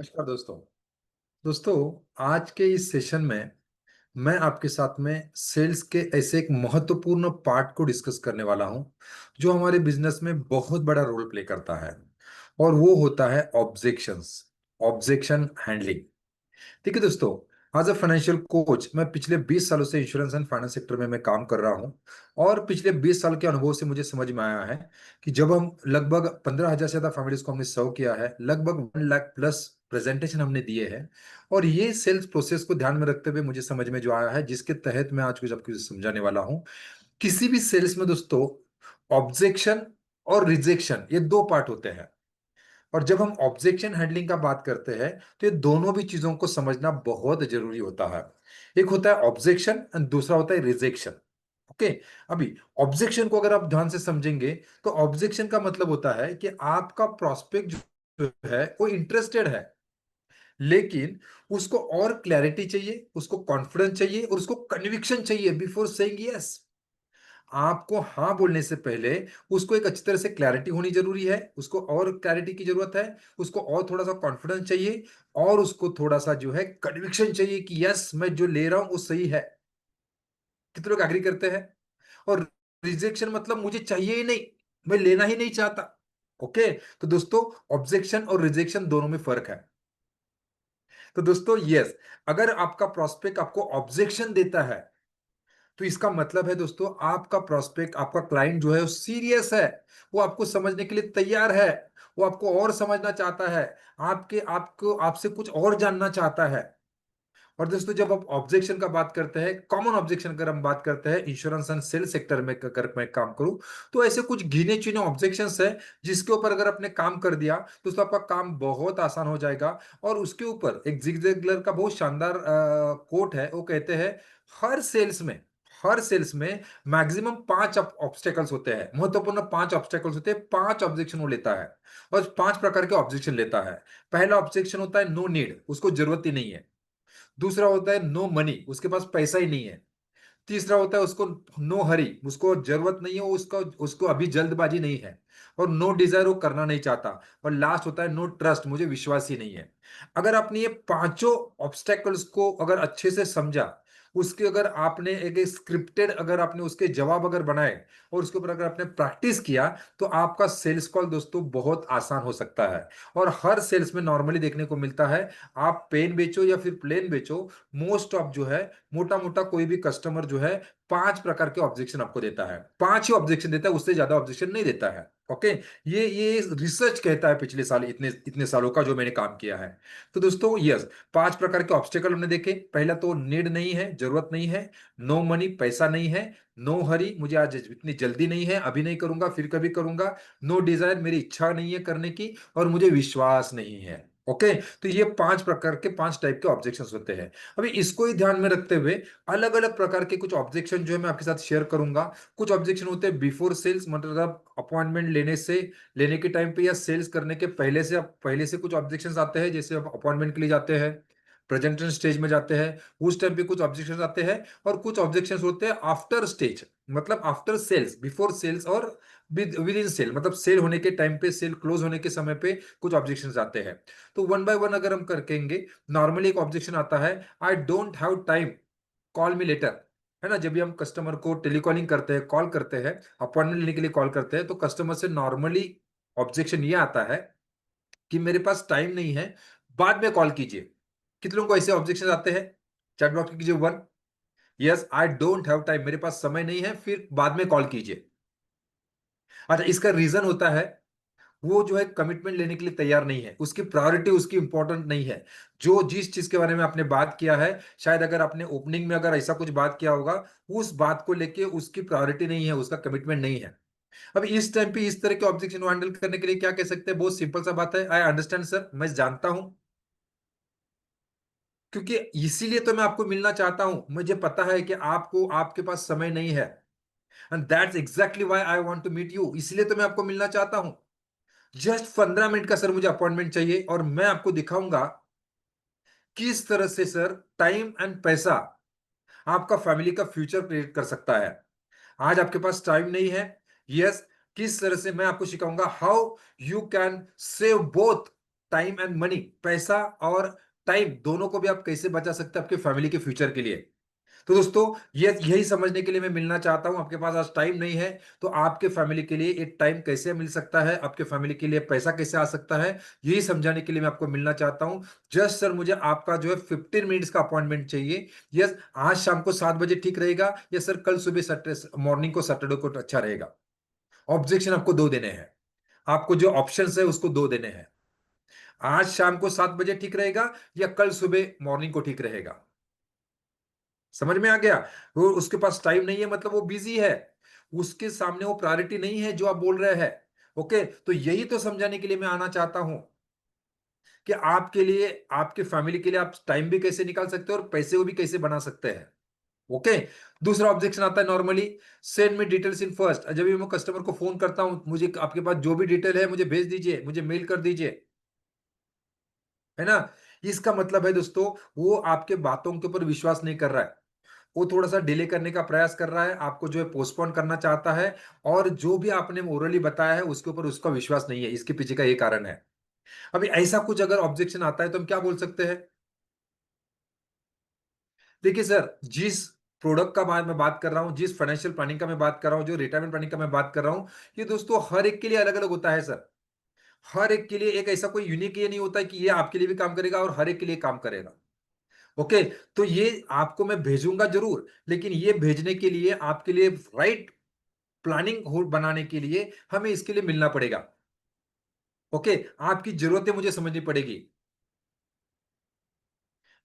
नमस्कार दोस्तों। दोस्तों, आज के इस सेशन में मैं आपके साथ में सेल्स के ऐसे एक महत्वपूर्ण पार्ट को डिस्कस करने वाला हूं जो हमारे बिजनेस में बहुत बड़ा रोल प्ले करता है। और वो होता है ऑब्जेक्शंस, ऑब्जेक्शन हैंडलिंग। ठीक है दोस्तों, एज अ फाइनेंशियल कोच मैं पिछले 20 सालों से इंश्योरेंस एंड फाइनेंस सेक्टर में मैं काम कर रहा हूं। और पिछले 20 साल के अनुभव से मुझे समझ में आया है कि जब हम लगभग 15,000 से ज्यादा फैमिलीज को हमने सर्व किया है, लगभग 1 लाख प्लस प्रेजेंटेशन हमने दिए हैं। और ये सेल्स प्रोसेस को ध्यान में रखते हुए मुझे समझ में जो आया है, जिसके तहत मैं आज कुछ आपको समझाने वाला हूँ। किसी भी सेल्स में दोस्तों, ऑब्जेक्शन और रिजेक्शन ये दो पार्ट होते हैं। और जब हम ऑब्जेक्शन हैंडलिंग का बात करते हैं तो ये दोनों भी चीजों को समझना बहुत जरूरी होता है। एक होता है ऑब्जेक्शन और दूसरा होता है रिजेक्शन। ओके। अभी ऑब्जेक्शन को अगर आप ध्यान से समझेंगे तो ऑब्जेक्शन का मतलब होता है कि आपका प्रोस्पेक्ट जो है वो इंटरेस्टेड है, लेकिन उसको और क्लैरिटी चाहिए, उसको कॉन्फिडेंस चाहिए और उसको कन्विक्शन चाहिए बिफोर सेइंग यस। आपको हाँ बोलने से पहले उसको एक अच्छी तरह से क्लैरिटी होनी जरूरी है, उसको और क्लैरिटी की जरूरत है, उसको और थोड़ा सा कॉन्फिडेंस चाहिए और उसको थोड़ा सा जो है कन्विक्शन चाहिए कि यस मैं जो ले रहा हूं वो सही है। कितने लोग एग्री करते हैं? और रिजेक्शन मतलब मुझे चाहिए ही नहीं, मैं लेना ही नहीं चाहता। ओके। तो दोस्तों, ऑब्जेक्शन और रिजेक्शन दोनों में फर्क है। तो दोस्तों यस, अगर आपका प्रोस्पेक्ट आपको ऑब्जेक्शन देता है तो इसका मतलब है दोस्तों, आपका प्रोस्पेक्ट, आपका क्लाइंट जो है वो सीरियस है, वो आपको समझने के लिए तैयार है, वो आपको और समझना चाहता है, आपके आपको आपसे कुछ और जानना चाहता है। और दोस्तों, जब आप ऑब्जेक्शन का बात करते हैं, कॉमन ऑब्जेक्शन अगर हम बात करते हैं इंश्योरेंस एंड सेल सेक्टर में, अगर मैं काम करूं तो ऐसे कुछ गिने चुने ऑब्जेक्शंस है जिसके ऊपर अगर आपने काम कर दिया तो उसका आपका काम बहुत आसान हो जाएगा। और उसके ऊपर एक जिग जिगलर का बहुत शानदार कोट है, वो कहते हैं हर सेल्स में, हर सेल्स में मैक्सिमम 5 ऑब्स्टेकल्स होते हैं, महत्वपूर्ण 5 ऑब्स्टेकल्स होते हैं, 5 ऑब्जेक्शन वो लेता है। और 5 प्रकार के ऑब्जेक्शन लेता है। पहला ऑब्जेक्शन होता है नो नीड, उसको जरूरत ही नहीं है। दूसरा होता है नो मनी, उसके पास पैसा ही नहीं है। तीसरा होता है उसको नो हरी, उसको जरूरत नहीं है, उसका उसको अभी जल्दबाजी नहीं है। और नो डिजायर, वो करना नहीं चाहता। और लास्ट होता है नो ट्रस्ट, मुझे विश्वास ही नहीं है। अगर आपने ये पांचों ऑब्स्टेकल्स को अगर अच्छे से समझा, उसके अगर आपने एक स्क्रिप्टेड अगर आपने उसके जवाब अगर बनाए और उसके ऊपर अगर आपने प्रैक्टिस किया तो आपका सेल्स कॉल दोस्तों बहुत आसान हो सकता है। और हर सेल्स में नॉर्मली देखने को मिलता है, आप पेन बेचो या फिर प्लेन बेचो, मोस्ट ऑफ जो है, मोटा मोटा कोई भी कस्टमर जो है 5 प्रकार के ऑब्जेक्शन आपको देता है, 5 ही ऑब्जेक्शन देता है, उससे ज्यादा ऑब्जेक्शन नहीं देता है। ओके। ये रिसर्च कहता है, पिछले साल इतने इतने सालों का जो मैंने काम किया है। तो दोस्तों यस, 5 प्रकार के ऑब्स्टेकल हमने देखे। पहला तो नीड नहीं है, जरूरत नहीं है। नो मनी, पैसा नहीं है। नो हरी, मुझे आज इतनी जल्दी नहीं है, अभी नहीं करूंगा, फिर कभी करूंगा। नो डिजायर, मेरी इच्छा नहीं है करने की। और मुझे विश्वास नहीं है। ओके। तो ये 5 प्रकार के 5 टाइप के ऑब्जेक्शंस होते हैं। अभी इसको ही ध्यान में रखते हुए अलग अलग प्रकार के कुछ ऑब्जेक्शन जो है मैं आपके साथ शेयर करूंगा। कुछ ऑब्जेक्शन होते हैं बिफोर सेल्स, मतलब अपॉइंटमेंट लेने से, लेने के टाइम पे या सेल्स करने के पहले से, पहले से कुछ ऑब्जेक्शंस आते हैं, जैसे आप अपॉइंटमेंट के लिए जाते हैं, प्रेजेंटेशन स्टेज में जाते हैं, उस टाइम पे कुछ ऑब्जेक्शंस आते हैं। और कुछ ऑब्जेक्शंस होते हैं आफ्टर स्टेज, मतलब आफ्टर सेल्स, बिफोर सेल्स और विद इन सेल, मतलब सेल होने के टाइम पे, सेल क्लोज होने के समय पे कुछ ऑब्जेक्शंस आते हैं। तो वन बाय वन अगर हम करेंगे, नॉर्मली एक ऑब्जेक्शन आता है, I don't have time, call me later. है ना, जब भी हम कस्टमर को टेलीकॉलिंग करते हैं, कॉल करते हैं, अपॉइंटमेंट लेने के लिए कॉल करते हैं, तो कस्टमर से नॉर्मली ऑब्जेक्शन ये आता है कि मेरे पास टाइम नहीं है, बाद में कॉल कीजिए। कितने लोगों को ऐसे ऑब्जेक्शन आते हैं? चैट बॉक्स में कीजिए one. Yes, I don't have time, मेरे पास समय नहीं है, फिर बाद में कॉल कीजिए। अच्छा, इसका रीजन होता है वो जो है कमिटमेंट लेने के लिए तैयार नहीं है, उसकी प्रायोरिटी उसकी इंपॉर्टेंट नहीं है। जो जिस चीज के बारे में आपने बात किया है, शायद अगर आपने ओपनिंग में अगर ऐसा कुछ बात किया होगा, उस बात को लेके उसकी प्रायोरिटी नहीं है, उसका कमिटमेंट नहीं है। अब इस टाइम पे इस तरह के ऑब्जेक्शन हैंडल करने के लिए क्या कह सकते हैं? बहुत सिंपल सा बात है, आई अंडरस्टैंड सर, मैं जानता हूं, क्योंकि इसीलिए तो मैं आपको मिलना चाहता हूं, मुझे पता है कि आपको, आपके पास समय नहीं है। And that's exactly why I want to meet you, इसलिए तो मैं आपको मिलना चाहता हूं। जस्ट 15 मिनट का सर मुझे अपॉइंटमेंट चाहिए और मैं आपको दिखाऊंगा किस तरह से सर टाइम एंड पैसा आपका फैमिली का फ्यूचर क्रिएट कर सकता है। आज आपके पास टाइम नहीं है, यस, किस तरह से मैं आपको सिखाऊंगा how you can save both time and money, पैसा और टाइम दोनों को भी आप कैसे बचा सकते हैं आपके फैमिली के फ्यूचर के लिए। तो दोस्तों, ये यही समझने के लिए मैं मिलना चाहता हूं। आपके पास आज टाइम नहीं है, तो आपके फैमिली के लिए एक टाइम कैसे मिल सकता है, आपके फैमिली के लिए पैसा कैसे आ सकता है, यही समझाने के लिए मैं आपको मिलना चाहता हूं। जस्ट सर, मुझे आपका जो है 15 मिनट्स का अपॉइंटमेंट चाहिए। यस, आज शाम को 7 बजे ठीक रहेगा, या सर कल सुबह सैटरडे मॉर्निंग को, सैटरडे को अच्छा रहेगा? ऑब्जेक्शन आपको दो देने हैं, आपको जो ऑप्शंस है उसको दो देने हैं। आज शाम को 7 बजे ठीक रहेगा, या कल सुबह मॉर्निंग को ठीक रहेगा? समझ में आ गया? वो उसके पास टाइम नहीं है मतलब वो बिजी है, उसके सामने वो प्रायोरिटी नहीं है जो आप बोल रहे हैं। ओके, तो यही तो समझाने के लिए मैं आना चाहता हूं कि आपके लिए, आपके फैमिली के लिए आप टाइम भी कैसे निकाल सकते हो और पैसे को भी कैसे बना सकते हैं। ओके। दूसरा ऑब्जेक्शन आता है normally, send me details in first. जब भी मैं कस्टमर को फोन करता हूं, मुझे आपके पास जो भी डिटेल है मुझे भेज दीजिए, मुझे मेल कर दीजिए, है ना? इसका मतलब है दोस्तों, वो आपके बातों के ऊपर विश्वास नहीं कर रहा है, वो थोड़ा सा डिले करने का प्रयास कर रहा है, आपको जो है पोस्टपोन करना चाहता है, और जो भी आपने ओरली बताया है उसके ऊपर उसका विश्वास नहीं है। इसके पीछे का ये कारण है। अभी ऐसा कुछ अगर ऑब्जेक्शन आता है तो हम क्या बोल सकते हैं? देखिए सर, जिस प्रोडक्ट का मैं बात कर रहा हूं, जिस फाइनेंशियल प्लानिंग का मैं बात कर रहा हूं, जो रिटायरमेंट प्लानिंग का मैं बात कर रहा हूं, ये दोस्तों हर एक के लिए अलग अलग होता है सर। हर एक के लिए एक ऐसा कोई यूनिक ये नहीं होता है कि ये आपके लिए भी काम करेगा और हर एक के लिए काम करेगा। ओके, तो ये आपको मैं भेजूंगा जरूर, लेकिन ये भेजने के लिए आपके लिए राइट प्लानिंग हो बनाने के लिए हमें इसके लिए मिलना पड़ेगा। ओके, आपकी जरूरतें मुझे समझनी पड़ेगी।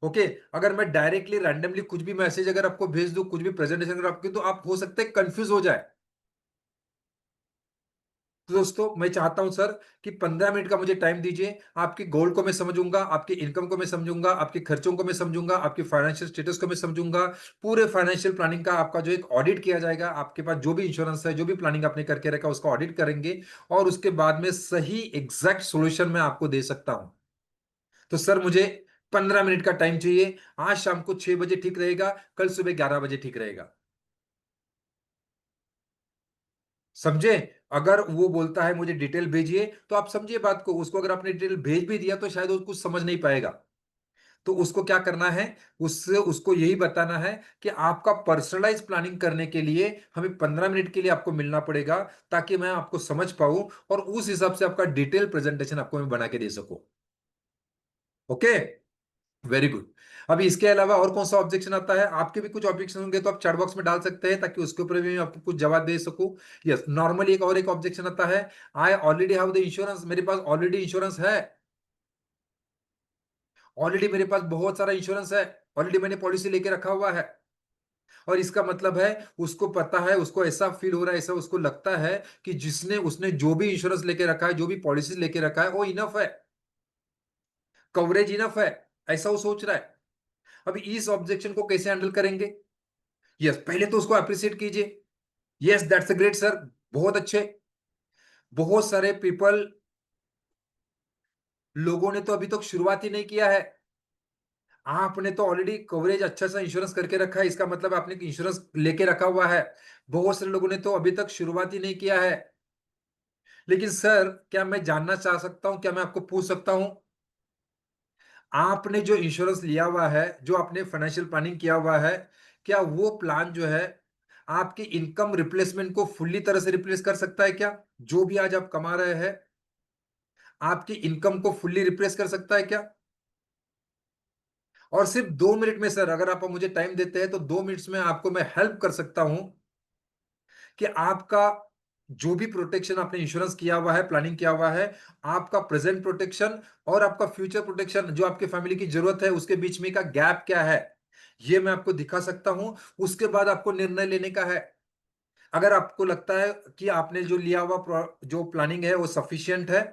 ओके, अगर मैं डायरेक्टली रैंडमली कुछ भी मैसेज अगर आपको भेज दूं, कुछ भी प्रेजेंटेशन अगर आपकी, तो आप हो सकते हैं कंफ्यूज हो जाए। तो दोस्तों, मैं चाहता हूं सर कि 15 मिनट का मुझे टाइम दीजिए। आपके गोल को मैं समझूंगा, आपकी इनकम को मैं समझूंगा, आपके खर्चों को मैं समझूंगा, आपकी फाइनेंशियल स्टेटस को मैं समझूंगा। पूरे फाइनेंशियल प्लानिंग का आपका जो एक ऑडिट किया जाएगा, आपके पास जो भी इंश्योरेंस है, जो भी प्लानिंग आपने करके रखा उसका ऑडिट करेंगे, और उसके बाद में सही एग्जैक्ट सोल्यूशन मैं आपको दे सकता हूं। तो सर, मुझे 15 मिनट का टाइम चाहिए। आज शाम को 6 बजे ठीक रहेगा, कल सुबह 11 बजे ठीक रहेगा? समझे? अगर वो बोलता है मुझे डिटेल भेजिए, तो आप समझिए बात को, उसको अगर आपने डिटेल भेज भी दिया तो शायद वो कुछ समझ नहीं पाएगा। तो उसको क्या करना है, उससे उसको यही बताना है कि आपका पर्सनलाइज प्लानिंग करने के लिए हमें 15 मिनट के लिए आपको मिलना पड़ेगा, ताकि मैं आपको समझ पाऊं और उस हिसाब से आपका डिटेल प्रेजेंटेशन आपको मैं बना के दे सकूं। Okay, very good. अभी इसके अलावा और कौन सा ऑब्जेक्शन आता है? आपके भी कुछ ऑब्जेक्शन होंगे तो आप चैट बॉक्स में डाल सकते हैं, ताकि उसके ऊपर भी मैं आपको कुछ जवाब दे सकूं। यस, नॉर्मली एक और एक ऑब्जेक्शन आता है, I already have the insurance. मेरे पास ऑलरेडी इंश्योरेंस है, ऑलरेडी मेरे पास बहुत सारा इंश्योरेंस है, ऑलरेडी मैंने पॉलिसी लेके रखा हुआ है। और इसका मतलब है, उसको पता है, उसको ऐसा फील हो रहा है, ऐसा उसको लगता है कि जिसने उसने जो भी इंश्योरेंस लेके रखा है, जो भी पॉलिसी लेके रखा है, वो इनफ है, कवरेज इनफ है, ऐसा वो सोच रहा है। अभी इस ऑब्जेक्शन को कैसे हैंडल करेंगे? यस, पहले तो उसको अप्रिशिएट कीजिए। Yes, that's a great sir, बहुत अच्छे। बहुत सारे पीपल, लोगों ने तो अभी तक शुरुआत ही नहीं किया है। आपने तो ऑलरेडी कवरेज अच्छा सा इंश्योरेंस करके रखा है, इसका मतलब आपने इंश्योरेंस लेके रखा हुआ है। बहुत सारे लोगों ने तो अभी तक शुरुआत ही नहीं किया है। लेकिन सर, क्या मैं जानना चाह सकता हूं, क्या मैं आपको पूछ सकता हूं, आपने जो इंश्योरेंस लिया हुआ है, जो आपने फाइनेंशियल प्लानिंग किया हुआ है, क्या वो प्लान जो है आपकी इनकम रिप्लेसमेंट को फुल्ली तरह से रिप्लेस कर सकता है क्या? जो भी आज आप कमा रहे हैं, आपकी इनकम को फुल्ली रिप्लेस कर सकता है क्या? और सिर्फ 2 मिनट में सर, अगर आप मुझे टाइम देते हैं तो 2 मिनट्स में आपको मैं हेल्प कर सकता हूं कि आपका जो भी प्रोटेक्शन आपने इंश्योरेंस किया हुआ है, प्लानिंग किया हुआ है, आपका प्रेजेंट प्रोटेक्शन और आपका फ्यूचर प्रोटेक्शन, जो आपके फैमिली की जरूरत है, उसके बीच में का गैप क्या है, ये मैं आपको दिखा सकता हूं। उसके बाद आपको निर्णय लेने का है। अगर आपको लगता है कि आपने जो लिया हुआ जो प्लानिंग है वो सफिशियंट है,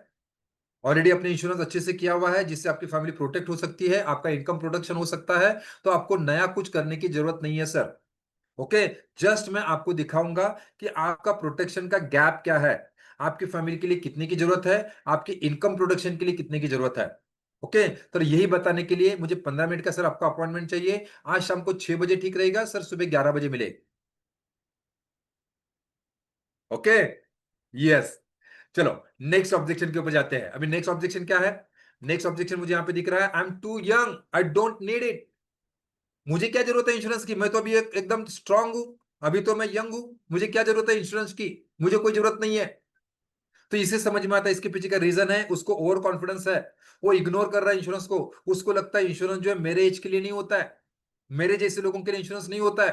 ऑलरेडी अपने इंश्योरेंस अच्छे से किया हुआ है, जिससे आपकी फैमिली प्रोटेक्ट हो सकती है, आपका इनकम प्रोटेक्शन हो सकता है, तो आपको नया कुछ करने की जरूरत नहीं है सर। ओके, जस्ट मैं आपको दिखाऊंगा कि आपका प्रोटेक्शन का गैप क्या है, आपकी फैमिली के लिए कितने की जरूरत है, आपकी इनकम प्रोटेक्शन के लिए कितने की जरूरत है। ओके, तो यही बताने के लिए मुझे 15 मिनट का सर आपका अपॉइंटमेंट चाहिए। आज शाम को 6 बजे ठीक रहेगा सर, सुबह 11 बजे मिले? Okay, yes. चलो, नेक्स्ट ऑब्जेक्शन के ऊपर जाते हैं। अभी नेक्स्ट ऑब्जेक्शन क्या है? नेक्स्ट ऑब्जेक्शन मुझे यहां पे दिख रहा है, I am too young, I don't need it. मुझे क्या जरूरत है इंश्योरेंस की, मैं तो अभी एकदम स्ट्रांग हूं, अभी तो मैं यंग हूं, मुझे क्या जरूरत है इंश्योरेंस की, मुझे कोई जरूरत नहीं है। तो इसे समझ में आता है इसके पीछे का रीजन है, उसको ओवर कॉन्फिडेंस है, वो इग्नोर कर रहा है इंश्योरेंस को। उसको लगता है इंश्योरेंस जो है मेरे एज के लिए नहीं होता है, मेरे जैसे लोगों के लिए इंश्योरेंस नहीं होता है।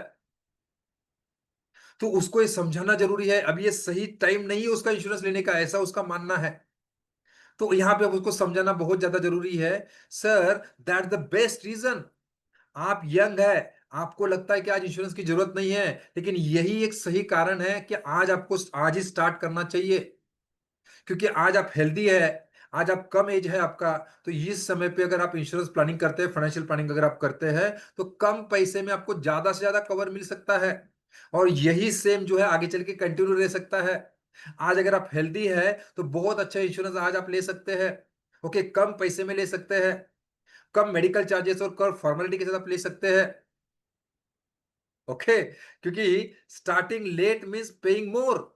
तो उसको ये समझाना जरूरी है, अब ये सही टाइम नहीं है उसका इंश्योरेंस लेने का, ऐसा उसका मानना है। तो यहाँ पे अब उसको समझाना बहुत ज्यादा जरूरी है। Sir, that the best reason, आप यंग है, आपको लगता है कि आज इंश्योरेंस की जरूरत नहीं है, लेकिन यही एक सही कारण है कि आज आपको आज ही स्टार्ट करना चाहिए। क्योंकि आज आप हेल्दी है, आज आप कम एज है आपका, तो इस समय पे अगर आप इंश्योरेंस प्लानिंग करते हैं, फाइनेंशियल प्लानिंग अगर आप करते हैं, तो कम पैसे में आपको ज्यादा से ज्यादा कवर मिल सकता है। और यही सेम जो है आगे चल के कंटिन्यू रह सकता है। आज अगर आप हेल्दी है तो बहुत अच्छा इंश्योरेंस आज आप ले सकते हैं। ओके, कम पैसे में ले सकते हैं, कम मेडिकल चार्जेस और कम फॉर्मेलिटी के साथ आप ले सकते हैं। ओके, क्योंकि starting late means paying more.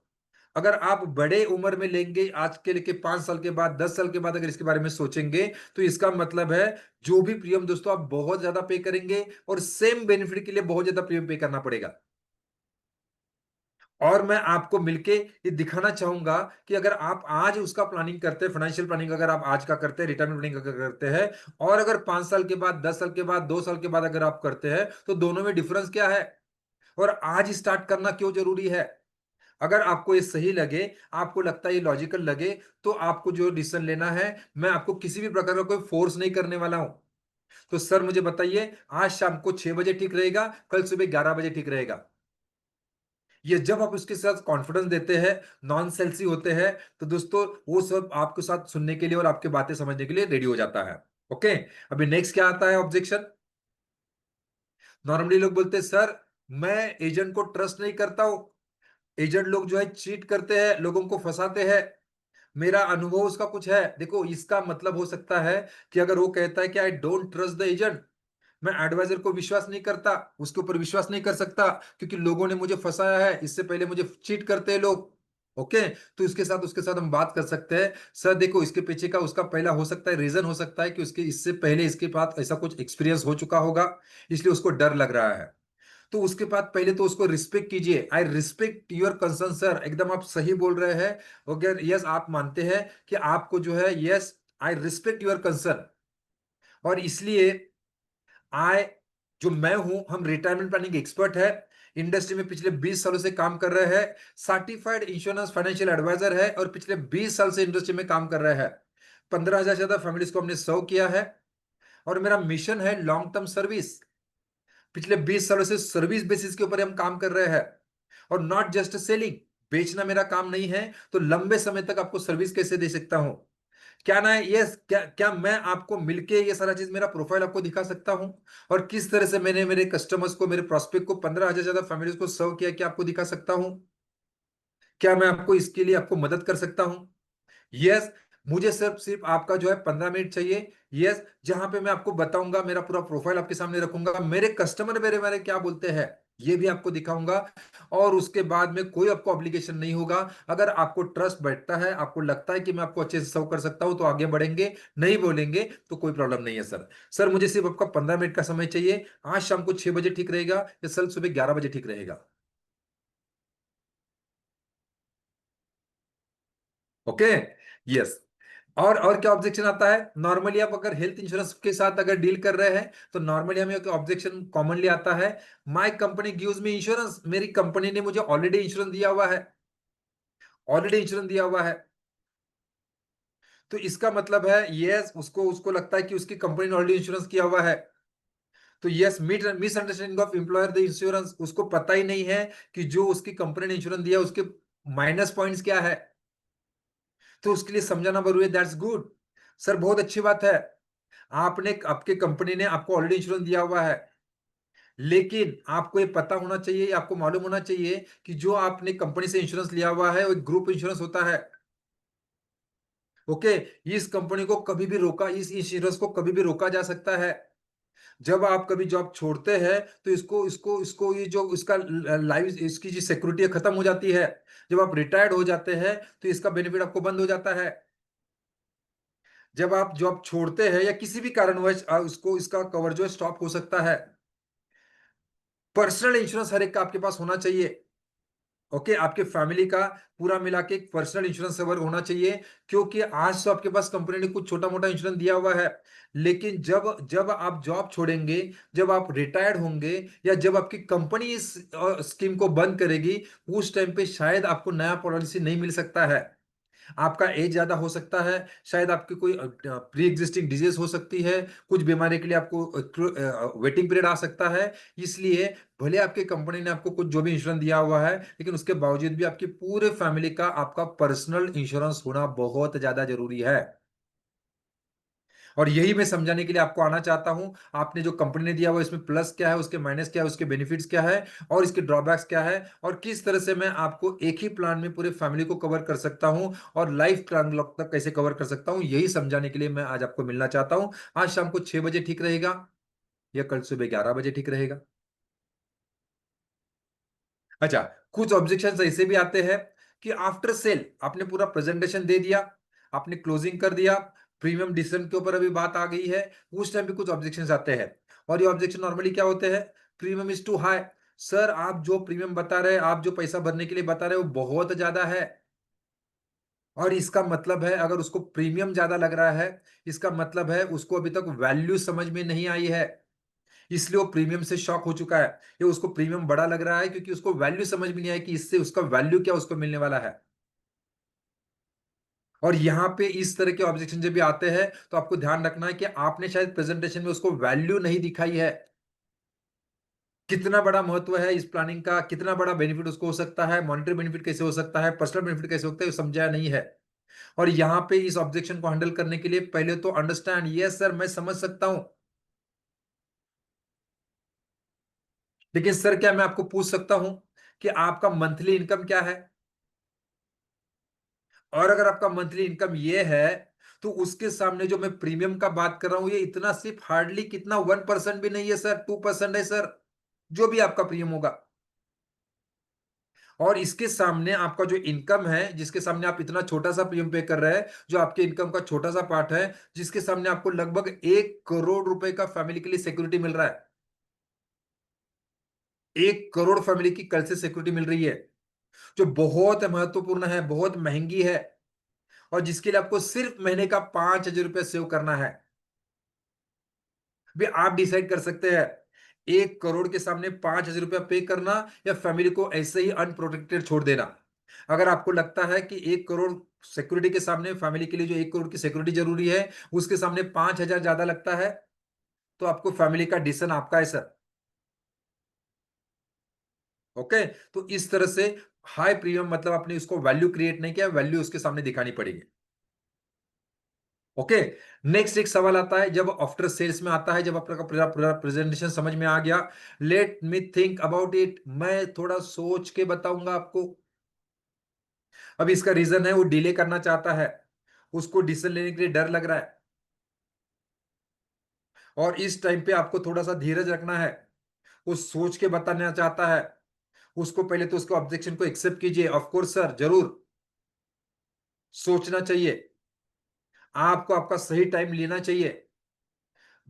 अगर आप बड़े उम्र में लेंगे, आज के लेके 5 साल के बाद, 10 साल के बाद अगर इसके बारे में सोचेंगे, तो इसका मतलब है जो भी प्रीमियम दोस्तों आप बहुत ज्यादा पे करेंगे, और सेम बेनिफिट के लिए बहुत ज्यादा प्रीमियम पे करना पड़ेगा। और मैं आपको मिलके ये दिखाना चाहूंगा कि अगर आप आज उसका प्लानिंग करते हैं, फाइनेंशियल प्लानिंग अगर आप आज का करते हैं, रिटायरमेंट प्लानिंग अगर करते हैं, और अगर 5 साल के बाद, 10 साल के बाद, 2 साल के बाद अगर आप करते हैं, तो दोनों में डिफरेंस क्या है, और आज स्टार्ट करना क्यों जरूरी है। अगर आपको ये सही लगे, आपको लगता है ये लॉजिकल लगे, तो आपको जो डिसीजन लेना है, मैं आपको किसी भी प्रकार का कोई फोर्स नहीं करने वाला हूं। तो सर मुझे बताइए, आज शाम को 6 बजे ठीक रहेगा, कल सुबह 11 बजे ठीक रहेगा? ये जब आप उसके साथ कॉन्फिडेंस देते हैं, नॉन सेल्सी होते हैं, तो दोस्तों वो सब आपके साथ सुनने के लिए और आपके बातें समझने के लिए रेडी हो जाता है। ओके, अभी नेक्स्ट क्या आता है ऑब्जेक्शन। नॉर्मली लोग बोलते हैं, सर मैं एजेंट को ट्रस्ट नहीं करता हूं, एजेंट लोग जो है चीट करते हैं, लोगों को फंसाते हैं, मेरा अनुभव उसका कुछ है। देखो, इसका मतलब हो सकता है कि अगर वो कहता है कि I don't trust the agent, मैं एडवाइजर को विश्वास नहीं करता, उसके ऊपर विश्वास नहीं कर सकता, क्योंकि लोगों ने मुझे फंसाया है, इससे पहले मुझे चीट करते हैं लोग। ओके, तो उसके साथ हम बात कर सकते हैं। सर देखो, इसके पीछे का उसका पहला हो सकता है, रीजन हो सकता है कि उसके इससे पहले इसके पास ऐसा कुछ एक्सपीरियंस हो चुका होगा, इसलिए उसको डर लग रहा है। तो उसके बाद पहले तो उसको रिस्पेक्ट कीजिए, I respect your concern sir, एकदम आप सही बोल रहे हैं। अगर यस आप मानते हैं कि आपको जो है, yes I respect your concern, और इसलिए आई, जो मैं हूं, हम रिटायरमेंट प्लानिंग एक्सपर्ट है, इंडस्ट्री में पिछले 20 सालों से काम कर रहे हैं, सर्टिफाइड इंश्योरेंस फाइनेंशियल एडवाइजर है, और पिछले 20 साल से इंडस्ट्री में काम कर रहे हैं। 15,000 से ज्यादा फैमिलीज को हमने सर्व किया है, और मेरा मिशन है लॉन्ग टर्म सर्विस। पिछले 20 सालों से सर्विस बेसिस के ऊपर हम काम कर रहे हैं, और नॉट जस्ट सेलिंग, बेचना मेरा काम नहीं है, तो लंबे समय तक आपको सर्विस कैसे दे सकता हूं। क्या ना है, ये क्या क्या मैं आपको मिलके ये सारा चीज, मेरा प्रोफाइल आपको दिखा सकता हूं, और किस तरह से मैंने मेरे कस्टमर्स को, मेरे प्रोस्पेक्ट को, 15,000 ज्यादा फैमिलीज को सर्व किया, क्या आपको दिखा सकता हूं? क्या मैं आपको इसके लिए आपको मदद कर सकता हूं? यस, मुझे सिर्फ सिर्फ आपका जो है 15 मिनट चाहिए। यस, जहां पे मैं आपको बताऊंगा, मेरा पूरा प्रोफाइल आपके सामने रखूंगा, मेरे कस्टमर मेरे बारे में क्या बोलते हैं, ये भी आपको दिखाऊंगा। और उसके बाद में कोई आपको ऑब्लिगेशन नहीं होगा। अगर आपको ट्रस्ट बैठता है, आपको लगता है कि मैं आपको अच्छे से सर्व कर सकता हूं, तो आगे बढ़ेंगे, नहीं बोलेंगे तो कोई प्रॉब्लम नहीं है सर। सर मुझे सिर्फ आपका 15 मिनट का समय चाहिए, आज शाम को 6 बजे ठीक रहेगा, या कल सुबह 11 बजे ठीक रहेगा? Okay, yes. और क्या ऑब्जेक्शन आता है, नॉर्मली आप अगर हेल्थ इंश्योरेंस के साथ अगर डील कर रहे हैं, तो नॉर्मली हमें ऑब्जेक्शन कॉमनली आता है, my company gives me insurance, मेरी कंपनी ने मुझे ऑलरेडी इंश्योरेंस दिया हुआ है, ऑलरेडी इंश्योरेंस दिया हुआ है। तो इसका मतलब है यस, उसको उसको लगता है कि उसकी कंपनी ने ऑलरेडी इंश्योरेंस किया हुआ है। तो yes, misunderstanding of employer the insurance, उसको पता ही नहीं है कि जो उसकी कंपनी ने इंश्योरेंस दिया उसके माइनस पॉइंट्स क्या है। तो उसके लिए समझाना जरूरी है, दैट्स गुड सर, बहुत अच्छी बात है। आपने, आपके कंपनी ने आपको ऑलरेडी इंश्योरेंस दिया हुआ है, लेकिन आपको ये पता होना चाहिए, आपको मालूम होना चाहिए कि जो आपने कंपनी से इंश्योरेंस लिया हुआ है वो एक ग्रुप इंश्योरेंस होता है। ओके, इस कंपनी को कभी भी रोका, इस इंश्योरेंस को कभी भी रोका जा सकता है। जब आप कभी जॉब छोड़ते हैं, तो इसको इसको इसको ये जो इसका लाइफ, इसकी जो सिक्योरिटी खत्म हो जाती है। जब आप रिटायर्ड हो जाते हैं, तो इसका बेनिफिट आपको बंद हो जाता है। जब आप जॉब छोड़ते हैं या किसी भी कारणवश उसको इसका कवर जो है स्टॉप हो सकता है। पर्सनल इंश्योरेंस हर एक का आपके पास होना चाहिए। ओके, आपके फैमिली का पूरा मिला के एक पर्सनल इंश्योरेंस कवर होना चाहिए, क्योंकि आज तो आपके पास कंपनी ने कुछ छोटा-मोटा इंश्योरेंस दिया हुआ है, लेकिन जब जब आप जॉब छोड़ेंगे, जब आप रिटायर्ड होंगे या जब आपकी कंपनी इस स्कीम को बंद करेगी, उस टाइम पे शायद आपको नया पॉलिसी नहीं मिल सकता है। आपका एज ज़्यादा हो सकता है, शायद आपकी कोई प्री एक्जिस्टिंग डिजीज़ हो सकती है, कुछ बीमारी के लिए आपको वेटिंग पीरियड आ सकता है। इसलिए भले आपकी कंपनी ने आपको कुछ जो भी इंश्योरेंस दिया हुआ है, लेकिन उसके बावजूद भी आपकी पूरे फैमिली का आपका पर्सनल इंश्योरेंस होना बहुत ज़्यादा ज़रूरी है। और यही मैं समझाने के लिए आपको आना चाहता हूँ। आपने जो कंपनी ने दिया हुआ है इसमें प्लस क्या है, उसके माइनस क्या है, उसके बेनिफिट्स क्या है और इसके ड्रॉबैक्स क्या है और किस तरह से मैं आपको एक ही प्लान में पूरे फैमिली को कवर कर सकता हूँ और लाइफ टाइम तक कैसे कवर कर सकता हूँ, यही समझाने के लिए मैं आज आपको मिलना चाहता हूँ। आज शाम को 6 बजे ठीक रहेगा या कल सुबह 11 बजे ठीक रहेगा? अच्छा, कुछ ऑब्जेक्शंस ऐसे भी आते हैं कि आफ्टर सेल आपने पूरा प्रेजेंटेशन दे दिया, आपने क्लोजिंग कर दिया, प्रीमियम डिसीजन के ऊपर अभी बात आ गई है, उस टाइम पे कुछ ऑब्जेक्शंस आते हैं और ये ऑब्जेक्शन नॉर्मली क्या होते हैं? Premium is too high. Sir, आप जो प्रीमियम बता रहे हैं, आप जो पैसा भरने के लिए बता रहे हो, वो बहुत ज़्यादा है और इसका मतलब है अगर उसको प्रीमियम ज़्यादा लग रहा है, इसका मतलब है उसको अभी तक वैल्यू समझ में नहीं आई है। इसलिए वो प्रीमियम से शॉक हो चुका है। ये उसको प्रीमियम बड़ा लग रहा है क्योंकि उसको वैल्यू समझ में नहीं आई कि इससे उसका वैल्यू क्या उसको मिलने वाला है। और यहाँ पे इस तरह के ऑब्जेक्शन जब भी आते हैं तो आपको ध्यान रखना है कि आपने शायद प्रेजेंटेशन में उसको वैल्यू नहीं दिखाई है। कितना बड़ा महत्व है इस प्लानिंग का, कितना बड़ा बेनिफिट उसको हो सकता है, मॉनेटरी बेनिफिट कैसे हो सकता है, पर्सनल बेनिफिट कैसे हो सकता है, ये समझाया नहीं है। और यहाँ पे इस ऑब्जेक्शन को हैंडल करने के लिए पहले तो अंडरस्टैंड, यस सर मैं समझ सकता हूँ, लेकिन सर क्या मैं आपको पूछ सकता हूँ कि आपका मंथली इनकम क्या है? और अगर आपका मंथली इनकम ये है, तो उसके सामने जो मैं प्रीमियम का बात कर रहा हूं, ये इतना सिर्फ हार्डली कितना 1% भी नहीं है सर, 2% है सर, जो भी आपका प्रीमियम होगा। और इसके सामने आपका जो इनकम है, जिसके सामने आप इतना छोटा सा प्रीमियम पे कर रहे हैं, जो आपके इनकम का छोटा सा पार्ट है, जिसके सामने आपको लगभग 1 करोड़ रुपए का फैमिली के लिए सिक्योरिटी मिल रहा है। 1 करोड़ फैमिली की कल से सिक्योरिटी मिल रही है, जो बहुत महत्वपूर्ण है, बहुत महंगी है और जिसके लिए आपको सिर्फ महीने का 5,000 रुपये सेव करना है। भी आप डिसाइड कर सकते हैं 1 करोड़ के सामने 5,000 रुपया पे करना या फैमिली को ऐसे ही अनप्रोटेक्टेड छोड़ देना। अगर आपको लगता है कि 1 करोड़ सिक्योरिटी के सामने फैमिली के लिए जो 1 करोड़ की सिक्योरिटी जरूरी है, उसके सामने 5,000 ज्यादा लगता है, तो आपको फैमिली का डिसीजन आपका है सर। ओके, तो इस तरह से हाई प्रीमियम मतलब आपने उसको वैल्यू क्रिएट नहीं किया, वैल्यू उसके सामने दिखानी पड़ेगी। ओके, नेक्स्ट एक सवाल आता है जब आफ्टर सेल्स में आता है, जब आपका पूरा पूरा प्रेजेंटेशन समझ में आ गया, let me think about it, मैं थोड़ा सोच के बताऊंगा आपको। अब इसका रीजन है वो डिले करना चाहता है, उसको डिसीजन लेने के लिए डर लग रहा है और इस टाइम पे आपको थोड़ा सा धीरज रखना है। वो सोच के बताना चाहता है, उसको पहले तो उसके ऑब्जेक्शन को एक्सेप्ट कीजिए, ऑफ कोर्स सर जरूर सोचना चाहिए, आपको आपका सही टाइम लेना चाहिए,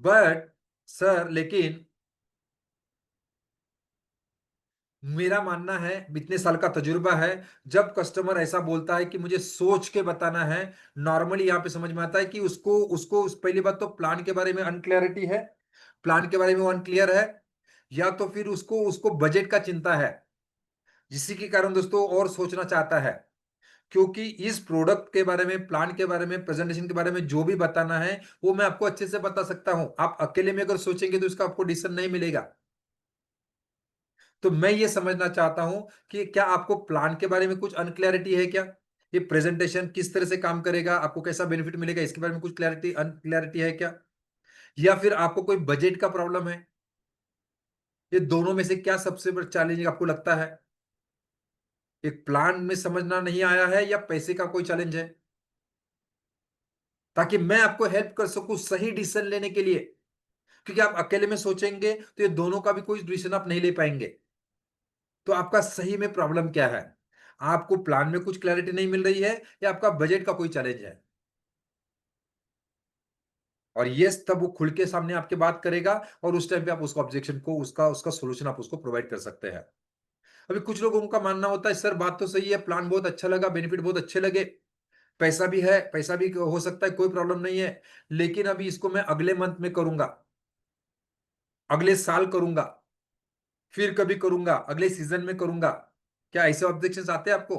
बट सर लेकिन मेरा मानना है, इतने साल का तजुर्बा है, जब कस्टमर ऐसा बोलता है कि मुझे सोच के बताना है, नॉर्मली यहां पे समझ में आता है कि उसको उसको पहली बात तो प्लान के बारे में अनक्लैरिटी है, प्लान के बारे में वो अनक्लियर है, या तो फिर उसको उसको बजट का चिंता है, जिसी के कारण दोस्तों और सोचना चाहता है। क्योंकि इस प्रोडक्ट के बारे में, प्लान के बारे में, प्रेजेंटेशन के बारे में जो भी बताना है, वो मैं आपको अच्छे से बता सकता हूं। आप अकेले में अगर सोचेंगे तो इसका आपको डिसीजन नहीं मिलेगा। तो मैं ये समझना चाहता हूं कि क्या आपको प्लान के बारे में कुछ अनक्लैरिटी है क्या? ये प्रेजेंटेशन किस तरह से काम करेगा, आपको कैसा बेनिफिट मिलेगा, इसके बारे में कुछ क्लैरिटी अनक्लैरिटी है क्या? या फिर आपको कोई बजट का प्रॉब्लम है? ये दोनों में से क्या सबसे बड़ा चैलेंजिंग आपको लगता है? एक प्लान में समझना नहीं आया है या पैसे का कोई चैलेंज है? ताकि मैं आपको हेल्प कर सकूं सही डिसीजन लेने के लिए, क्योंकि आप अकेले में सोचेंगे तो ये दोनों का भी कोई डिसीजन आप नहीं ले पाएंगे। तो आपका सही में प्रॉब्लम क्या है? आपको प्लान में कुछ क्लैरिटी नहीं मिल रही है या आपका बजट का कोई चैलेंज है? और यस तब वो खुल के सामने आपके बात करेगा, और उस टाइम पे आप उसको ऑब्जेक्शन को उसका उसका सोल्यूशन आप उसको प्रोवाइड कर सकते हैं। अभी कुछ लोगों का मानना होता है सर बात तो सही है, प्लान बहुत अच्छा लगा, बेनिफिट बहुत अच्छे लगे, पैसा भी है, पैसा भी हो सकता है, कोई प्रॉब्लम नहीं है, लेकिन अभी इसको मैं अगले मंथ में करूंगा, अगले साल करूंगा, फिर कभी करूंगा, अगले सीजन में करूंगा। क्या ऐसे ऑब्जेक्शंस आते हैं आपको?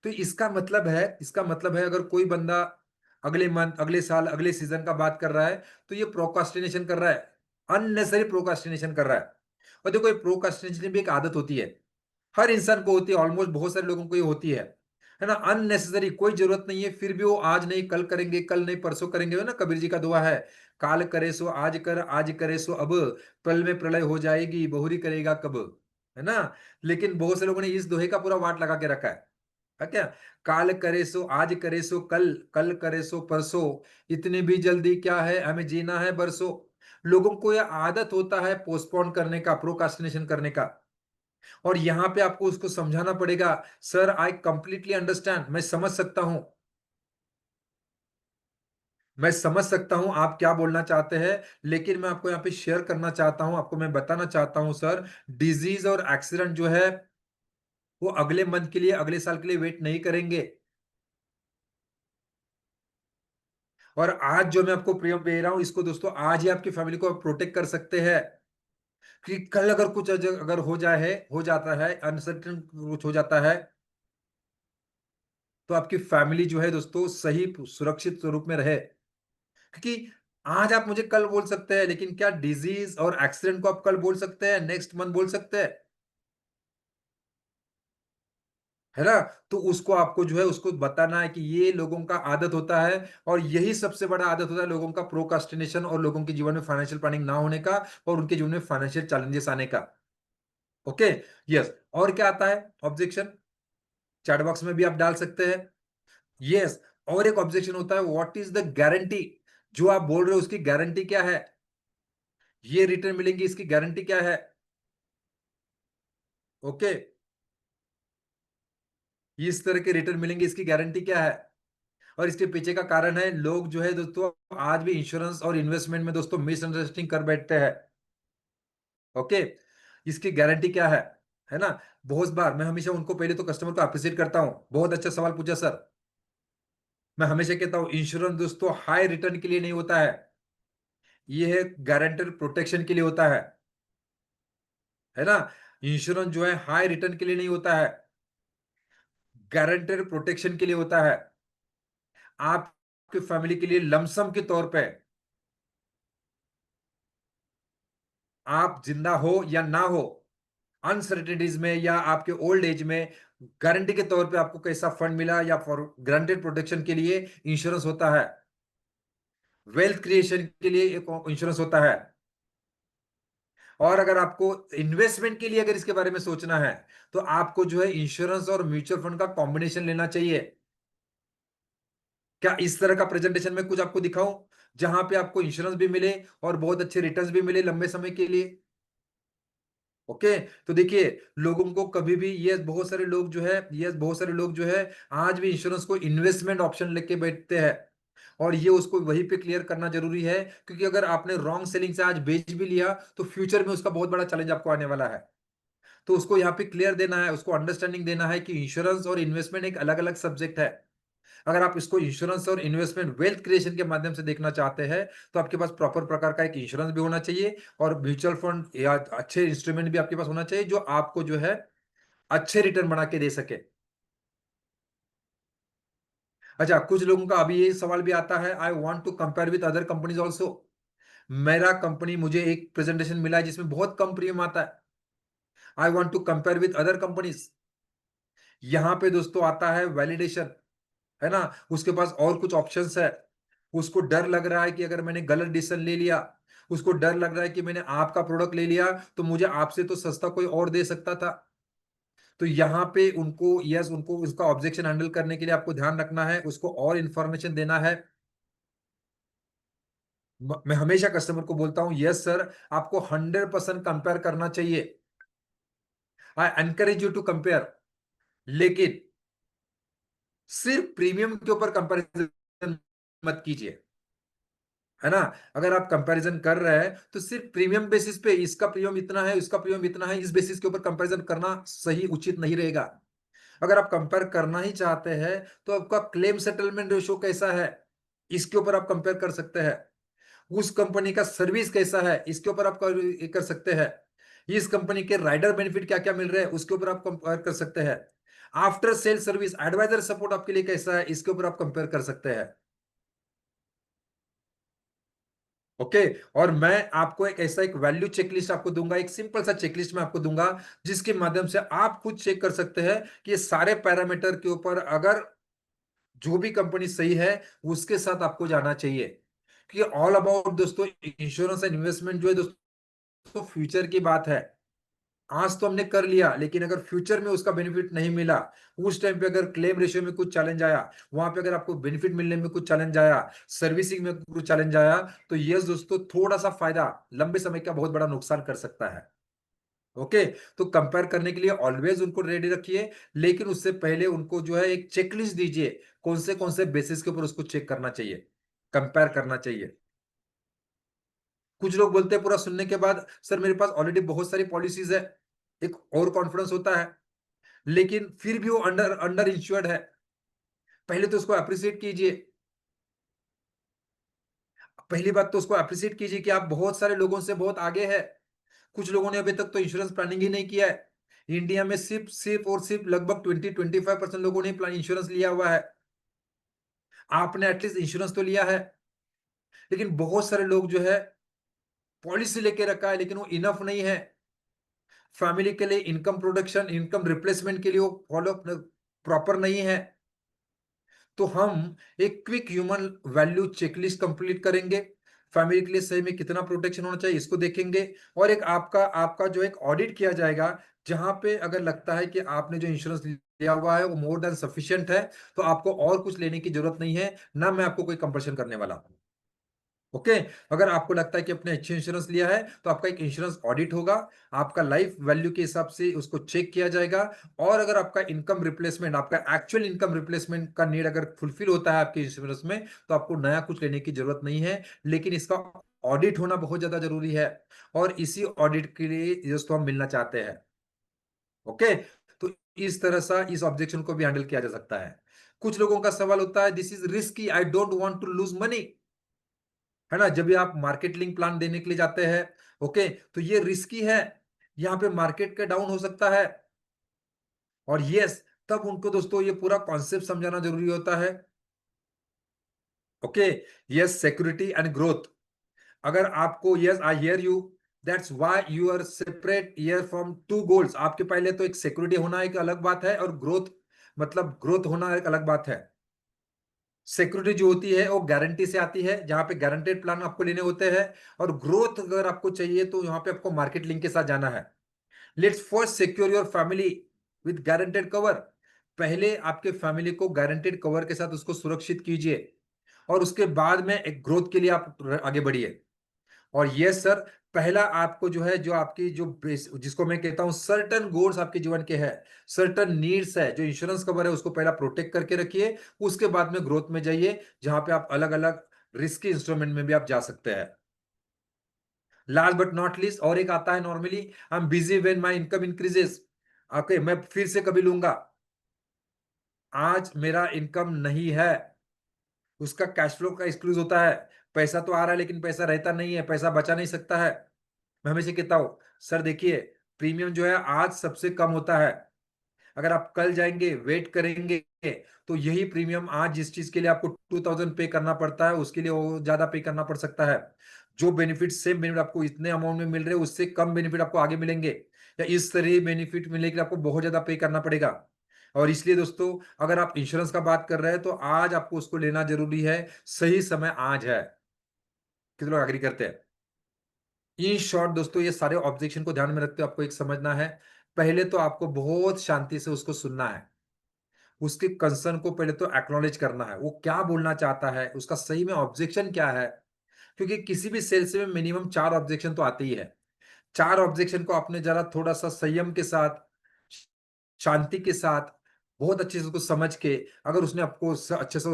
तो इसका मतलब है अगर कोई बंदा अगले मंथ, अगले साल, अगले सीजन का बात कर रहा है, तो ये प्रोकास्टिनेशन कर रहा है, अननेसेसरी प्रोकास्टिनेशन कर रहा है। और देखो ये प्रोकास्टिनेशन भी एक आदत होती है, हर इंसान को होती है, ऑलमोस्ट बहुत सारे लोगों को ये होती है ना, अननेसेसरी, कोई जरूरत नहीं है, फिर भी वो आज नहीं कल करेंगे, कल नहीं परसों करेंगे, है ना, कबीर जी का दुआ है, काल करे सो आज कर, आज करे सो अब, पल में प्रलय हो जाएगी, बहुरी करेगा कब, है ना। लेकिन बहुत से लोगों ने इस दोहे का पूरा वाट लगा के रखा है क्या? काल करे सो आज करे सो कल, कल करे सो परसों, इतनी भी जल्दी क्या है, हमें जीना है बरसों। लोगों को यह आदत होता है पोस्टपोन करने का, प्रोकास्टिनेशन करने का। और यहां पे आपको उसको समझाना पड़ेगा, सर आई कंप्लीटली अंडरस्टैंड, मैं समझ सकता हूं, मैं समझ सकता हूं आप क्या बोलना चाहते हैं, लेकिन मैं आपको यहां पे शेयर करना चाहता हूं, आपको मैं बताना चाहता हूं सर, डिजीज और एक्सीडेंट जो है वो अगले मंथ के लिए, अगले साल के लिए वेट नहीं करेंगे। और आज जो मैं आपको प्रियम दे रहा हूं, इसको दोस्तों आज ही आपकी फैमिली को प्रोटेक्ट कर सकते हैं, कि कल अगर कुछ अगर हो जाए, हो जाता है, अनसर्टेन कुछ हो जाता है, तो आपकी फैमिली जो है दोस्तों सही सुरक्षित स्वरूप में रहे। क्योंकि आज आप मुझे कल बोल सकते हैं, लेकिन क्या डिजीज और एक्सीडेंट को आप कल बोल सकते हैं, नेक्स्ट मंथ बोल सकते हैं, है ना। तो उसको आपको जो है उसको बताना है कि ये लोगों का आदत होता है, और यही सबसे बड़ा आदत होता है लोगों का, प्रोकास्टिनेशन, और लोगों के जीवन में फाइनेंशियल प्लानिंग ना होने का, और उनके जीवन में फाइनेंशियल चैलेंजेस आने का। Okay, yes. और क्या आता है ऑब्जेक्शन, चैट बॉक्स में भी आप डाल सकते हैं। यस, और एक ऑब्जेक्शन होता है, व्हाट इज द गारंटी, जो आप बोल रहे हो उसकी गारंटी क्या है, ये रिटर्न मिलेंगी इसकी गारंटी क्या है। ओके, इस तरह के रिटर्न मिलेंगे इसकी गारंटी क्या है। और इसके पीछे का कारण है, लोग जो है दोस्तों आज भी इंश्योरेंस और इन्वेस्टमेंट में दोस्तों मिसअंडरस्टैंडिंग कर बैठते हैं। ओके, इसकी गारंटी क्या है ना। बहुत बार मैं हमेशा उनको, पहले तो कस्टमर को अप्रिशिएट करता हूं, बहुत अच्छा सवाल पूछा सर। मैं हमेशा कहता हूं इंश्योरेंस दोस्तों हाई रिटर्न के लिए नहीं होता है, ये है गारंटर प्रोटेक्शन के लिए होता है ना। इंश्योरेंस जो है हाई रिटर्न के लिए नहीं होता है, गारंटर प्रोटेक्शन के लिए होता है, आपकी फैमिली के लिए लमसम के तौर पे, आप जिंदा हो या ना हो, अनसर्टेनिटीज में या आपके ओल्ड एज में, गारंटी के तौर पे आपको कैसा फंड मिला, या फॉर ग्रांटेड प्रोटेक्शन के लिए इंश्योरेंस होता है, वेल्थ क्रिएशन के लिए एक इंश्योरेंस होता है। और अगर आपको इन्वेस्टमेंट के लिए अगर इसके बारे में सोचना है, तो आपको जो है इंश्योरेंस और म्यूचुअल फंड का कॉम्बिनेशन लेना चाहिए। क्या इस तरह का प्रेजेंटेशन में कुछ आपको दिखाऊं, जहां पे आपको इंश्योरेंस भी मिले और बहुत अच्छे रिटर्न्स भी मिले लंबे समय के लिए? ओके, तो देखिए, लोगों को कभी भी, ये बहुत सारे लोग जो है, ये बहुत सारे लोग जो है आज भी इंश्योरेंस को इन्वेस्टमेंट ऑप्शन लेके बैठते हैं, और ये उसको वहीं पे क्लियर करना जरूरी है, क्योंकि अगर आपने रॉन्ग सेलिंग से आज बेच भी लिया, तो फ्यूचर में उसका बहुत बड़ा चैलेंज आपको आने वाला है। तो उसको यहाँ पे क्लियर देना है, उसको अंडरस्टैंडिंग देना है कि इंश्योरेंस और इन्वेस्टमेंट एक अलग अलग सब्जेक्ट है। अगर आप इसको इंश्योरेंस और इन्वेस्टमेंट वेल्थ क्रिएशन के माध्यम से देखना चाहते हैं, तो आपके पास प्रॉपर प्रकार का एक इंश्योरेंस भी होना चाहिए, और म्यूचुअल फंड या अच्छे इंस्ट्रूमेंट भी आपके पास होना चाहिए, जो आपको जो है अच्छे रिटर्न बना के दे सके। अच्छा, कुछ लोगों का अभी ये सवाल भी आता है, I want to compare with other companies also. मेरा कंपनी, मुझे एक प्रेजेंटेशन मिला है जिसमें बहुत कम प्रीमियम आता है, I want to compare with other companies. यहां पे दोस्तों आता है वैलिडेशन, है ना, उसके पास और कुछ ऑप्शंस है, उसको डर लग रहा है कि अगर मैंने गलत डिसीजन ले लिया, उसको डर लग रहा है कि मैंने आपका प्रोडक्ट ले लिया तो मुझे आपसे तो सस्ता कोई और दे सकता था। तो यहाँ पे उनको, यस, उनको उसका ऑब्जेक्शन हैंडल करने के लिए आपको ध्यान रखना है, उसको और इंफॉर्मेशन देना है। मैं हमेशा कस्टमर को बोलता हूं, यस सर, आपको 100% कंपेयर करना चाहिए, I encourage you to compare, लेकिन सिर्फ प्रीमियम के ऊपर कंपैरिजन मत कीजिए। है ना। अगर आप कंपैरिजन कर रहे हैं तो सिर्फ प्रीमियम बेसिस पे, इसका प्रीमियम इतना है, इसका प्रीमियम इतना है, इस बेसिस के ऊपर कंपैरिजन करना सही उचित नहीं रहेगा। अगर आप कंपेयर करना ही चाहते हैं तो आपका क्लेम सेटलमेंट रेशो कैसा है, इसके ऊपर आप कंपेयर कर सकते हैं। उस कंपनी का सर्विस कैसा है, इसके ऊपर आप कर सकते हैं। इस कंपनी के राइडर बेनिफिट क्या क्या मिल रहे हैं, उसके ऊपर आप कंपेयर कर सकते हैं। After sale service advisor support आपके लिए कैसा है, इसके ऊपर आप कंपेयर कर सकते हैं। ओके। और मैं आपको एक ऐसा एक वैल्यू चेकलिस्ट आपको दूंगा, एक सिंपल सा चेकलिस्ट मैं आपको दूंगा, जिसके माध्यम से आप खुद चेक कर सकते हैं कि ये सारे पैरामीटर के ऊपर अगर जो भी कंपनी सही है उसके साथ आपको जाना चाहिए। क्योंकि ऑल अबाउट दोस्तों इंश्योरेंस एंड इन्वेस्टमेंट जो है दोस्तों फ्यूचर की बात है। आज तो हमने कर लिया, लेकिन अगर फ्यूचर में उसका बेनिफिट नहीं मिला, उस टाइम पे अगर क्लेम रेशियो में कुछ चैलेंज आया, वहां पे अगर आपको बेनिफिट मिलने में कुछ चैलेंज आया, सर्विसिंग में कुछ चैलेंज आया, तो यस दोस्तों थोड़ा सा फायदा लंबे समय का बहुत बड़ा नुकसान कर सकता है। ओके। तो कंपेयर करने के लिए ऑलवेज उनको रेडी रखिए, लेकिन उससे पहले उनको जो है एक चेकलिस्ट दीजिए, कौन से बेसिस के ऊपर उसको चेक करना चाहिए, कंपेयर करना चाहिए। कुछ लोग बोलते हैं पूरा सुनने के बाद, सर मेरे पास ऑलरेडी बहुत सारी पॉलिसीज है, एक और कॉन्फिडेंस होता है, लेकिन फिर भी वो अंडर अंडर इंश्योर्ड है। पहले तो उसको अप्रिशिएट कीजिए। पहली बात तो उसको अप्रिशिएट कीजिए कि आप बहुत सारे लोगों से बहुत आगे है। कुछ लोगों ने अभी तक तो इंश्योरेंस प्लानिंग ही नहीं किया है। इंडिया में सिर्फ सिर्फ और सिर्फ लगभग 20-25% लोगों ने प्लान इंश्योरेंस लिया हुआ है। आपने एटलीस्ट इंश्योरेंस तो लिया है। लेकिन बहुत सारे लोग जो है पॉलिसी लेके रखा है, लेकिन वो इनफ नहीं है फैमिली के लिए। इनकम प्रोडक्शन, इनकम रिप्लेसमेंट के लिए वो फॉलो प्रॉपर नहीं है। तो हम एक quick human value checklist complete करेंगे। फैमिली के लिए सही में कितना प्रोटेक्शन होना चाहिए इसको देखेंगे। और एक आपका आपका जो एक ऑडिट किया जाएगा, जहां पे अगर लगता है कि आपने जो इंश्योरेंस लिया हुआ है वो मोर देन सफिशिएंट है, तो आपको और कुछ लेने की जरूरत नहीं है, ना मैं आपको कोई कंपल्शन करने वाला हूं। ओके। अगर आपको लगता है कि आपने अच्छे इंश्योरेंस लिया है, तो आपका एक इंश्योरेंस ऑडिट होगा, आपका लाइफ वैल्यू के हिसाब से उसको चेक किया जाएगा। और अगर आपका इनकम रिप्लेसमेंट, आपका एक्चुअल इनकम रिप्लेसमेंट का नीड अगर फुलफिल होता है आपके इंश्योरेंस में, तो आपको नया कुछ लेने की जरूरत नहीं है। लेकिन इसका ऑडिट होना बहुत ज्यादा जरूरी है, और इसी ऑडिट के लिए दोस्तों हम मिलना चाहते हैं। ओके। तो इस तरह से इस ऑब्जेक्शन को भी हैंडल किया जा सकता है। कुछ लोगों का सवाल होता है, this is risky, I don't want to lose money, है ना। जब भी आप मार्केट लिंक प्लान देने के लिए जाते हैं, ओके, तो ये रिस्की है, यहाँ पे मार्केट का डाउन हो सकता है। और यस, तब उनको दोस्तों ये पूरा कॉन्सेप्ट समझाना जरूरी होता है। Okay. Yes, security and growth. अगर आपको, yes I hear you, that's why you are separate here from two goals. आपके पहले तो एक सिक्योरिटी होना एक अलग बात है, और ग्रोथ मतलब ग्रोथ होना एक अलग बात है। सिक्योरिटी जो होती है वो गारंटी से आती है, जहां पे गारंटेड प्लान आपको लेने होते हैं। और ग्रोथ अगर आपको चाहिए तो यहाँ पे आपको मार्केट लिंक के साथ जाना है। Let's first secure your family with guaranteed cover. पहले आपके फैमिली को गारंटेड कवर के साथ उसको सुरक्षित कीजिए, और उसके बाद में एक ग्रोथ के लिए आप आगे बढ़िए। और यस सर, पहला आपको जो है, जो आपकी जो जिसको मैं कहता हूं सर्टन गोल्स आपके जीवन के हैं, सर्टन नीड्स है, जो इंश्योरेंस कवर है उसको पहला प्रोटेक्ट करके रखिए। उसके बाद में ग्रोथ में जाइए, जहां पे आप अलग अलग रिस्की इंस्ट्रूमेंट में भी आप जा सकते हैं। लास्ट बट नॉट लीस्ट, और एक आता है normally, I am busy when my income increases. Okay, मैं फिर से कभी लूंगा, आज मेरा इनकम नहीं है, उसका कैश फ्लो का एक्सक्लूज होता है। पैसा तो आ रहा है लेकिन पैसा रहता नहीं है, पैसा बचा नहीं सकता है। मैं हमेशा कहता हूं, सर देखिए, प्रीमियम जो है आज सबसे कम होता है। अगर आप कल जाएंगे वेट करेंगे, तो यही प्रीमियम आज जिस चीज के लिए आपको 2000 पे करना पड़ता है, उसके लिए वो ज्यादा पे करना पड़ सकता है। जो बेनिफिट, सेम बेनिफिट आपको इतने अमाउंट में मिल रहे हैं, उससे कम बेनिफिट आपको आगे मिलेंगे, या इस तरह बेनिफिट मिलने के लिए आपको बहुत ज्यादा पे करना पड़ेगा। और इसलिए दोस्तों, अगर आप इंश्योरेंस का बात कर रहे हैं तो आज आपको उसको लेना जरूरी है। सही समय आज है। कितने लोग एग्री करते हैं? इन शॉर्ट दोस्तों, ये सारे ऑब्जेक्शन को ध्यान में रखते हुए आपको एक समझना है। पहले तो आपको बहुत शांति से उसको सुनना है, उसके कंसर्न को पहले तो एक्नॉलेज करना है, वो क्या बोलना चाहता है, उसका सही में ऑब्जेक्शन क्या है। क्योंकि किसी भी सेल्स में मिनिमम 4 ऑब्जेक्शन तो आते ही है। 4 ऑब्जेक्शन को आपने जरा थोड़ा सा संयम के साथ, शांति के साथ बहुत अच्छे से उसको समझ के, अगर उसने आपको अच्छे से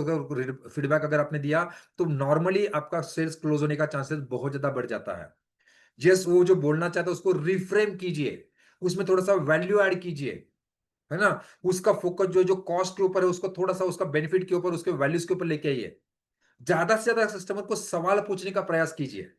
फीडबैक अगर आपने दिया, तो नॉर्मली आपका सेल्स क्लोज होने का चांसेस बहुत ज्यादा बढ़ जाता है। जस्ट वो जो बोलना चाहता है उसको रिफ्रेम कीजिए, उसमें थोड़ा सा वैल्यू ऐड कीजिए, है ना? उसका फोकस जो है, जो कॉस्ट के ऊपर है, उसको थोड़ा सा उसका बेनिफिट के ऊपर, उसके वैल्यूज के ऊपर लेके आइए। ज्यादा से ज्यादा कस्टमर को सवाल पूछने का प्रयास कीजिए।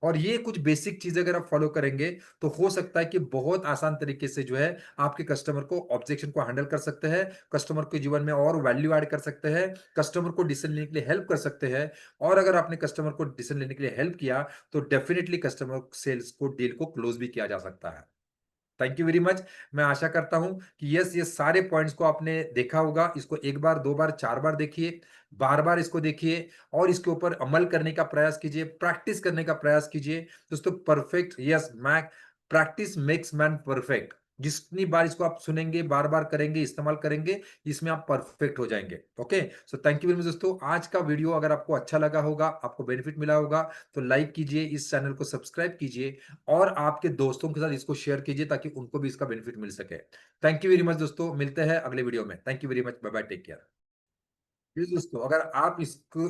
और ये कुछ बेसिक चीजें अगर आप फॉलो करेंगे, तो हो सकता है कि बहुत आसान तरीके से जो है आपके कस्टमर को ऑब्जेक्शन को हैंडल कर सकते हैं, कस्टमर के जीवन में और वैल्यू ऐड कर सकते हैं, कस्टमर को डिसीजन लेने के लिए हेल्प कर सकते हैं। और अगर आपने कस्टमर को डिसीजन लेने के लिए हेल्प किया, तो डेफिनेटली कस्टमर सेल्स को डील को क्लोज भी किया जा सकता है। Thank you very much. मैं आशा करता हूं कि यस, ये सारे पॉइंट्स को आपने देखा होगा। इसको एक बार, दो बार, चार बार देखिए, बार बार इसको देखिए और इसके ऊपर अमल करने का प्रयास कीजिए, प्रैक्टिस करने का प्रयास कीजिए। दोस्तों, परफेक्ट, यस, मैं, प्रैक्टिस मेक्स मैन परफेक्ट। जितनी बार इसको आप सुनेंगे, बार बार करेंगे, इस्तेमाल करेंगे, इसमें आप परफेक्ट हो जाएंगे। Okay, so thank you very much दोस्तों। आज का वीडियो अगर आपको अच्छा लगा होगा, आपको बेनिफिट मिला होगा, तो लाइक कीजिए, इस चैनल को सब्सक्राइब कीजिए और आपके दोस्तों के साथ इसको शेयर कीजिए ताकि उनको भी इसका बेनिफिट मिल सके। थैंक यू वेरी मच दोस्तों, मिलते हैं अगले वीडियो में। Thank you very much, bye bye, take care. Please दोस्तों, अगर आप इसको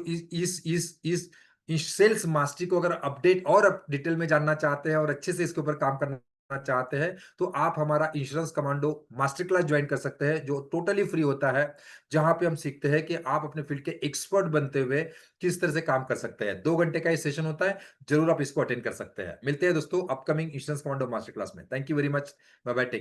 इस सेल्स मास्टरी को अगर अपडेट और डिटेल में जानना चाहते हैं और अच्छे से इसके ऊपर काम करना चाहते हैं, तो आप हमारा insurance commando master class join कर सकते हैं, जो टोटली फ्री होता है, जहां पे हम सीखते हैं कि आप अपने फील्ड के एक्सपर्ट बनते हुए किस तरह से काम कर सकते हैं। 2 घंटे का ये सेशन होता है, जरूर आप इसको अटेंड कर सकते हैं। मिलते हैं दोस्तों upcoming insurance commando master class में। Thank you very much, bye bye, take